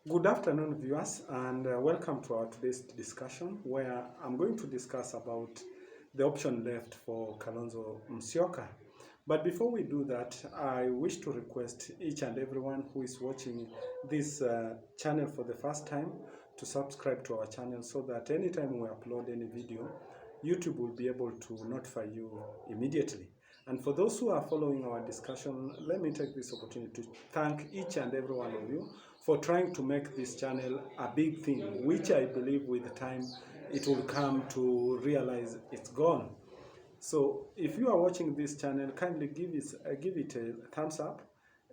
Good afternoon, viewers, and welcome to our today's discussion, where I'm going to discuss about the option left for Kalonzo Musyoka. But before we do that, I wish to request each and everyone who is watching this channel for the first time to subscribe to our channel so that anytime we upload any video, YouTube will be able to notify you immediately. And for those who are following our discussion, let me take this opportunity to thank each and every one of you for trying to make this channel a big thing, which I believe with time it will come to realize it's gone. So if you are watching this channel, kindly give it a thumbs up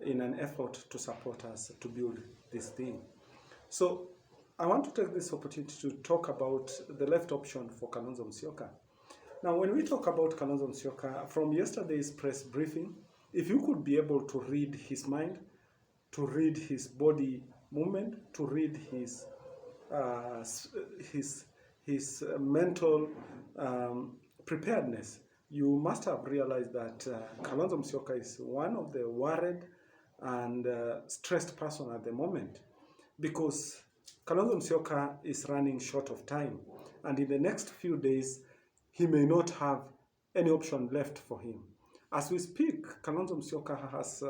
in an effort to support us to build this thing. So I want to take this opportunity to talk about the left option for Kalonzo Musyoka. Now, when we talk about Kalonzo Musyoka, from yesterday's press briefing, if you could be able to read his mind, to read his body movement, to read his mental preparedness, you must have realized that Kalonzo Musyoka is one of the worried and stressed person at the moment, because Kalonzo Musyoka is running short of time, and in the next few days he may not have any option left for him. As we speak, Kalonzo Musyoka has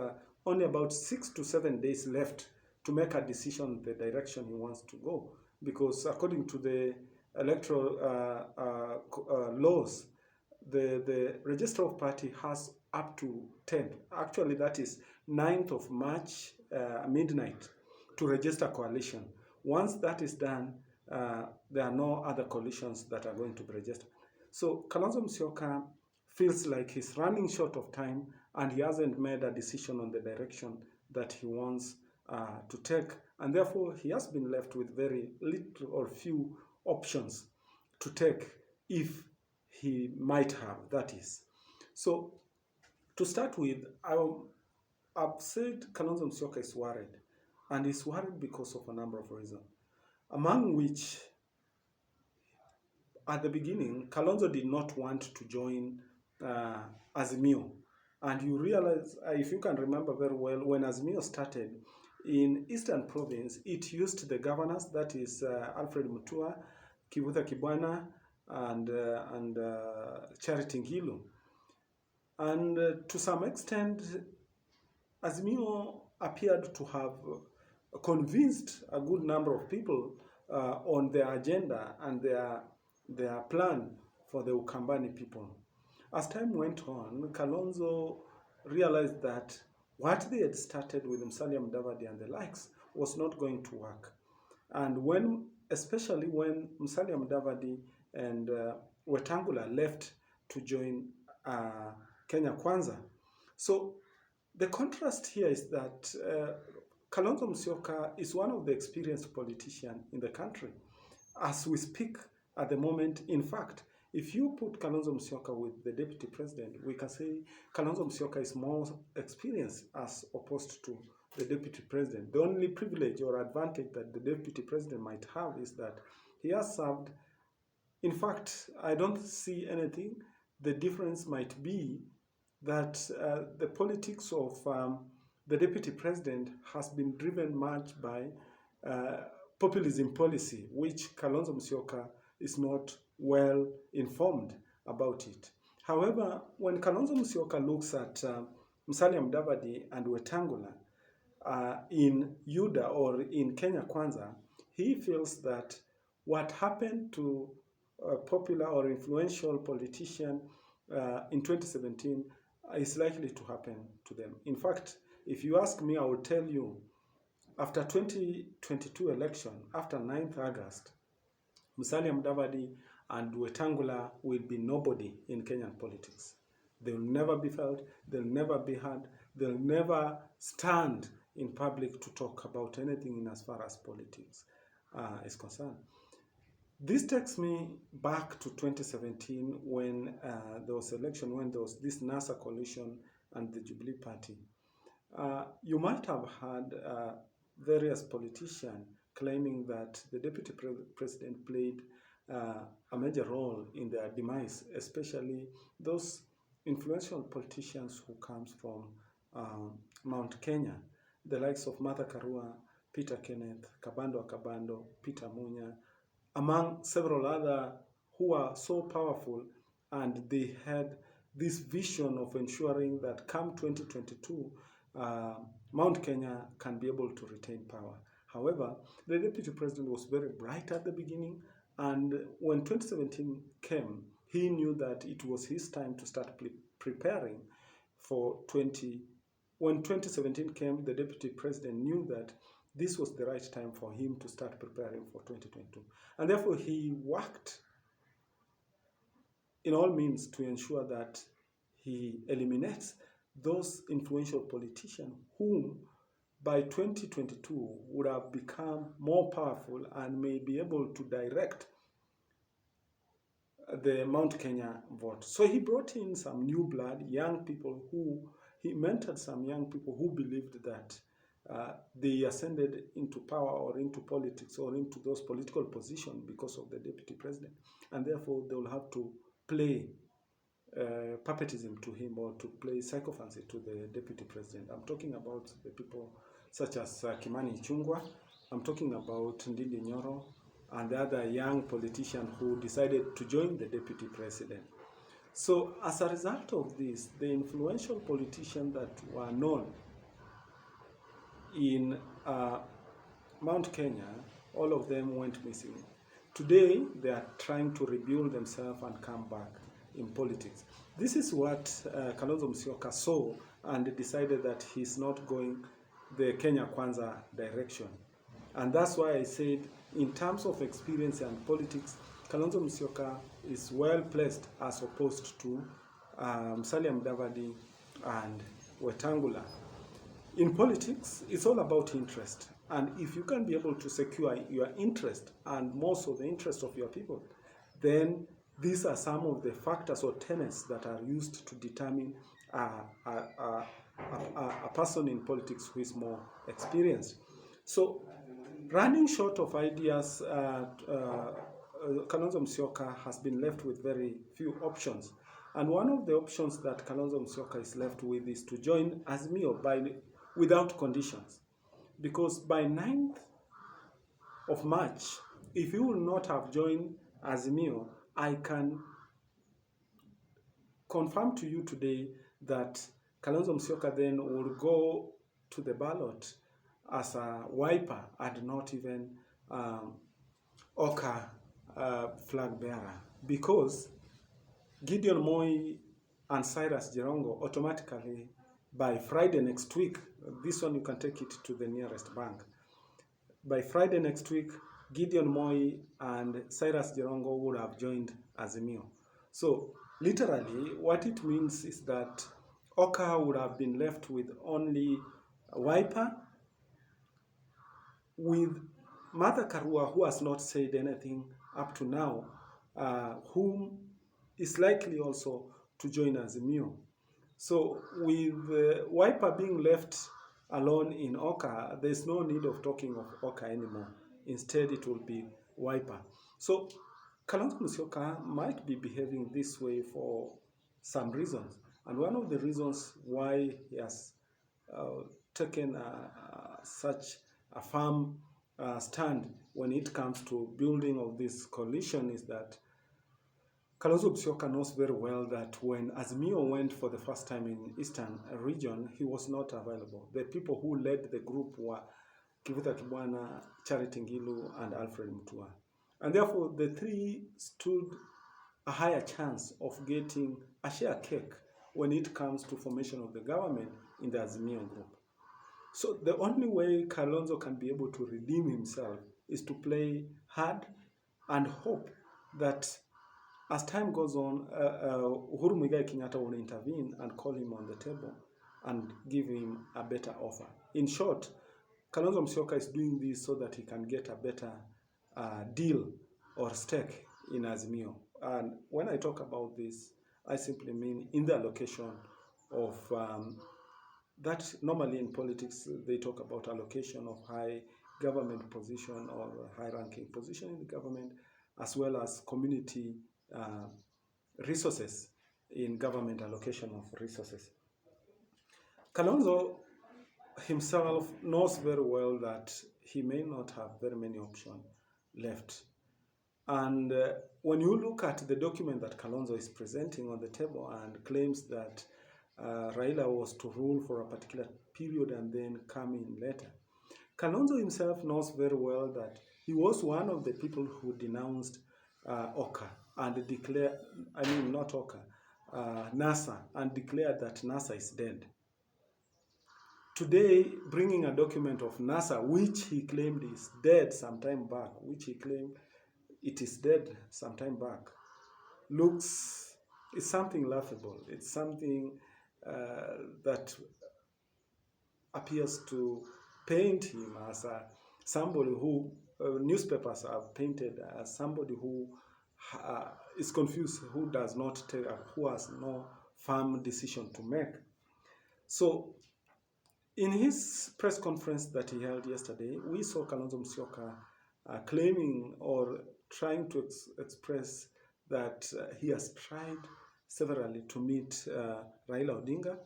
only about 6 to 7 days left to make a decision the direction he wants to go, because according to the electoral laws, the Register of Party has up to 10th, actually that is 9th of March midnight, to register coalition. Once that is done, there are no other coalitions that are going to be registered. So Kalonzo Musyoka feels like he's running short of time, and he hasn't made a decision on the direction that he wants to take, and therefore he has been left with very little or few options to take if he might have, that is. So to start with, I've said Kalonzo Musyoka is worried, and he's worried because of a number of reasons, among which, at the beginning, Kalonzo did not want to join Azimio. And you realize, if you can remember very well, when Azimio started in Eastern Province, it used the governors, that is Alfred Mutua, Kivutha Kibwana, and Charity Ngilu. And to some extent, Azimio appeared to have convinced a good number of people on their agenda and their plan for the Ukambani people. As time went on, Kalonzo realized that what they had started with Musalia Mudavadi and the likes was not going to work. And especially when Musalia Mudavadi and Wetangula left to join Kenya Kwanza. So the contrast here is that Kalonzo Musyoka is one of the experienced politicians in the country. As we speak at the moment, in fact, if you put Kalonzo Musyoka with the deputy president, we can say Kalonzo Musyoka is more experienced as opposed to the deputy president. The only privilege or advantage that the deputy president might have is that he has served. In fact, I don't see anything. The difference might be that the politics of the deputy president has been driven much by populism policy, which Kalonzo Musyoka is not well informed about it. However, when Kalonzo Musyoka looks at Musalia Mudavadi and Wetangula in UDA or in Kenya Kwanza, he feels that what happened to a popular or influential politician in 2017 is likely to happen to them. In fact, if you ask me, I will tell you, after 2022 election, after 9th August, Musalia Mudavadi and Wetangula will be nobody in Kenyan politics. They will never be felt, they'll never be heard, they'll never stand in public to talk about anything in as far as politics is concerned. This takes me back to 2017 when there was election, when there was this NASA coalition and the Jubilee Party. You might have heard various politicians claiming that the deputy president played a major role in their demise, especially those influential politicians who comes from Mount Kenya, the likes of Martha Karua, Peter Kenneth, Kabando Akabando, Peter Munya, among several other who are so powerful, and they had this vision of ensuring that come 2022, Mount Kenya can be able to retain power. However, the deputy president was very bright at the beginning, and when 2017 came, he knew that it was his time to start preparing for 20. When 2017 came, the deputy president knew that this was the right time for him to start preparing for 2022. And therefore, he worked in all means to ensure that he eliminates those influential politicians whom by 2022 would have become more powerful and may be able to direct the Mount Kenya vote. So he brought in some new blood, young people he mentored some young people who believed that they ascended into power or into politics or into those political positions because of the deputy president. And therefore, they will have to play puppetism to him or to play sycophancy to the deputy president. I'm talking about the people such as Kimani Ichung'wah. I'm talking about Ndindi Nyoro and the other young politician who decided to join the deputy president. So as a result of this, the influential politicians that were known in Mount Kenya, all of them went missing. Today, they are trying to rebuild themselves and come back in politics. This is what Kalonzo Musyoka saw and decided that he's not going the Kenya Kwanza direction. And that's why I said, in terms of experience and politics, Kalonzo Musyoka is well placed as opposed to Musalia Mudavadi and Wetangula. In politics, it's all about interest. And if you can be able to secure your interest and most of the interest of your people, then these are some of the factors or tenets that are used to determine a person in politics who is more experienced. So running short of ideas, Kalonzo Musyoka has been left with very few options. And one of the options that Kalonzo Musyoka is left with is to join Azimio without conditions. Because by 9th of March, if you will not have joined Azimio, I can confirm to you today that Kalonzo Musyoka then will go to the ballot as a wiper and not even Oka flag bearer, because Gideon Moi and Cyrus Jirongo automatically by Friday next week, this one you can take it to the nearest bank. By Friday next week, Gideon Moi and Cyrus Jirongo would have joined Azimio. So literally, what it means is that Oka would have been left with only a wiper, with Martha Karua, who has not said anything up to now, whom is likely also to join Azimio. So with Wiper being left alone in Oka, there's no need of talking of Oka anymore. Instead, it will be Wiper. So Kalonzo Musyoka might be behaving this way for some reasons. And one of the reasons why he has taken such a firm stand when it comes to building of this coalition is that Kalonzo Musyoka knows very well that when Azimio went for the first time in Eastern region, he was not available. The people who led the group were Kivuta Kibwana, Charity Ngilu, and Alfred Mutua. And therefore, the three stood a higher chance of getting a share cake when it comes to formation of the government in the Azimio group. So the only way Kalonzo can be able to redeem himself is to play hard and hope that as time goes on, Uhuru Muigai Kenyatta will intervene and call him on the table and give him a better offer. In short, Kalonzo Musyoka is doing this so that he can get a better deal or stake in Azimio. And when I talk about this, I simply mean in the allocation of that normally in politics, they talk about allocation of high government position or high-ranking position in the government, as well as community resources in government allocation of resources. Kalonzo himself knows very well that he may not have very many options left. And when you look at the document that Kalonzo is presenting on the table and claims that Raila was to rule for a particular period and then come in later, Kalonzo himself knows very well that he was one of the people who denounced Oka and declared, I mean not Oka, NASA, and declared that NASA is dead. Today, bringing a document of NASA, which he claimed is dead some time back, which he claimed it is dead some time back, it's something laughable. It's something that appears to paint him as somebody who newspapers have painted as somebody who is confused, who does not take, who has no firm decision to make. So, in his press conference that he held yesterday, we saw Kalonzo Musyoka claiming or trying to express that he has tried severally to meet Raila Odinga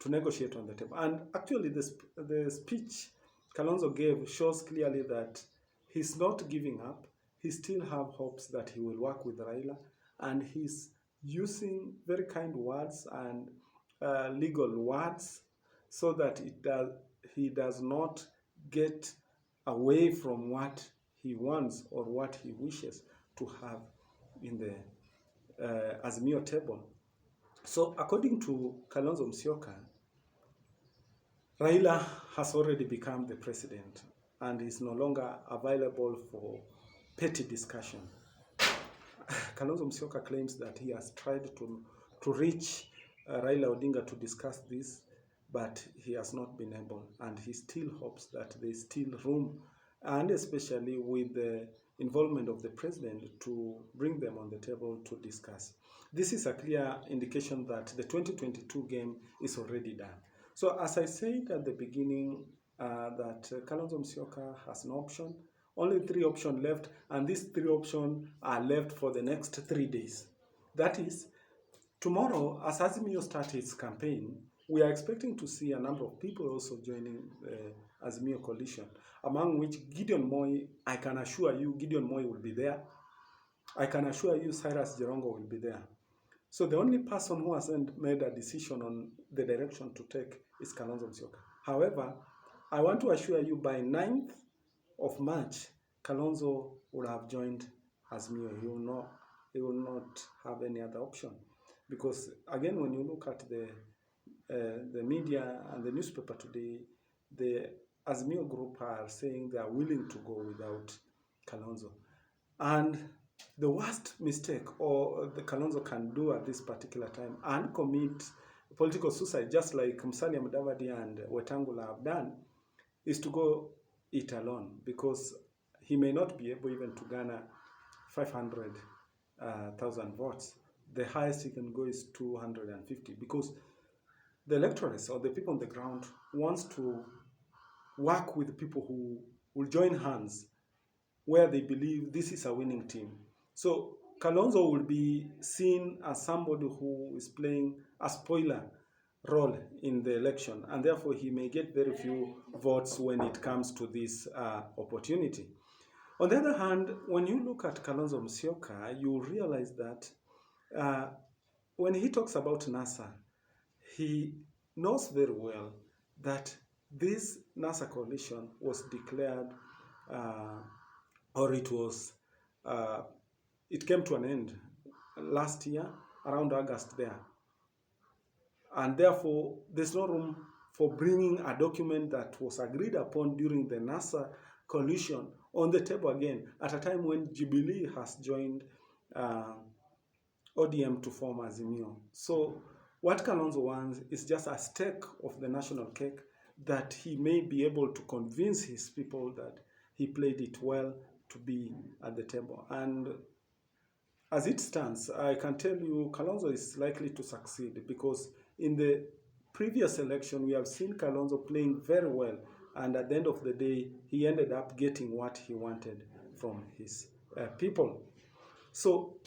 to negotiate on the table. And actually, the speech Kalonzo gave shows clearly that he's not giving up. He still have hopes that he will work with Raila, and he's using very kind words and legal words so that he does not get away from what he wants or what he wishes to have in the Azimio table. So according to Kalonzo Musyoka, Raila has already become the president and is no longer available for petty discussion. Kalonzo Musyoka claims that he has tried to reach Raila Odinga to discuss this, but he has not been able, and he still hopes that there is still room, and especially with the involvement of the president, to bring them on the table to discuss. This is a clear indication that the 2022 game is already done. So as I said at the beginning, that Kalonzo Musyoka has an option, only 3 options left, and these 3 options are left for the next 3 days. That is, tomorrow, as Azimio starts its campaign, we are expecting to see a number of people also joining the Azimio coalition, among which Gideon Moi, I can assure you, Gideon Moi will be there. I can assure you Cyrus Jirongo will be there. So the only person who hasn't made a decision on the direction to take is Kalonzo Musyoka. However, I want to assure you by 9th of March, Kalonzo would have joined Azimio. He will not have any other option. Because again, when you look at the media and the newspaper today, the Azimio group are saying they are willing to go without Kalonzo. And the worst mistake or the Kalonzo can do at this particular time and commit political suicide, just like Musalia Mudavadi and Wetangula have done, is to go it alone, because he may not be able even to garner 500,000 votes. The highest he can go is 250, because the electorates or the people on the ground wants to work with people who will join hands where they believe this is a winning team. So Kalonzo will be seen as somebody who is playing a spoiler role in the election, and therefore he may get very few votes when it comes to this opportunity. On the other hand, when you look at Kalonzo Musyoka, you realize that when he talks about NASA, he knows very well that this NASA coalition was declared, or it came to an end last year, around August there. And therefore, there's no room for bringing a document that was agreed upon during the NASA coalition on the table again, at a time when Jubilee has joined ODM to form Azimio. So what Kalonzo wants is just a stake of the national cake that he may be able to convince his people that he played it well to be at the table. And as it stands, I can tell you Kalonzo is likely to succeed, because in the previous election, we have seen Kalonzo playing very well, and at the end of the day, he ended up getting what he wanted from his people. So,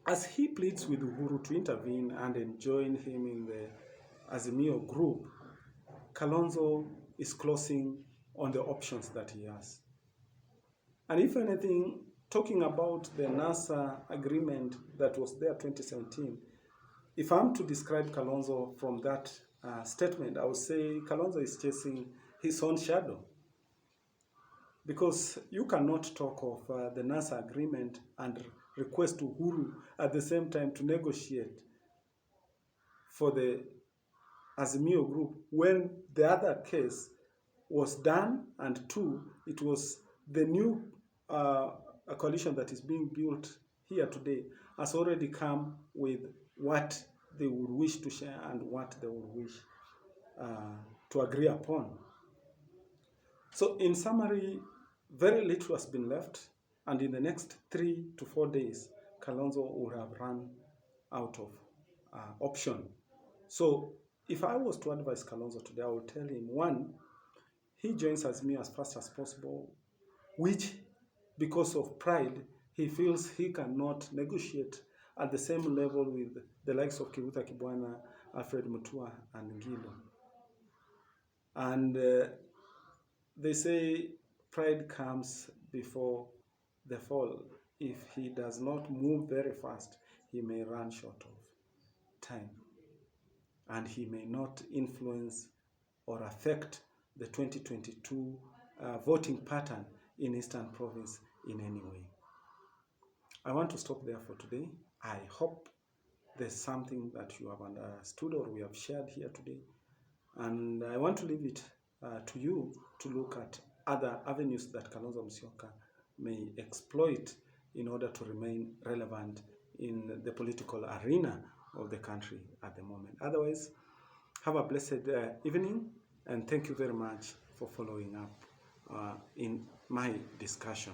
as he pleads with Uhuru to intervene and join him in the Azimio group, Kalonzo is closing on the options that he has. And if anything, talking about the NASA agreement that was there 2017, if I'm to describe Kalonzo from that statement, I would say Kalonzo is chasing his own shadow. Because you cannot talk of the NASA agreement and request Uhuru at the same time to negotiate for the Azimio group when the other case was done, and two, it was the new a coalition that is being built here today has already come with what they would wish to share and what they would wish to agree upon. So in summary, very little has been left, and in the next 3 to 4 days, Kalonzo would have run out of option. So if I was to advise Kalonzo today, I would tell him, one, he joins Azimio as fast as possible, which, because of pride, he feels he cannot negotiate at the same level with the likes of Kivuta Kibwana, Alfred Mutua, and Ngilo. And they say pride comes before the fall. If he does not move very fast, he may run short of time. And he may not influence or affect the 2022 voting pattern in Eastern Province in any way. I want to stop there for today. I hope there's something that you have understood or we have shared here today. And I want to leave it to you to look at other avenues that Kalonzo Musyoka may exploit in order to remain relevant in the political arena of the country at the moment. Otherwise, have a blessed evening, and thank you very much for following up in my discussion.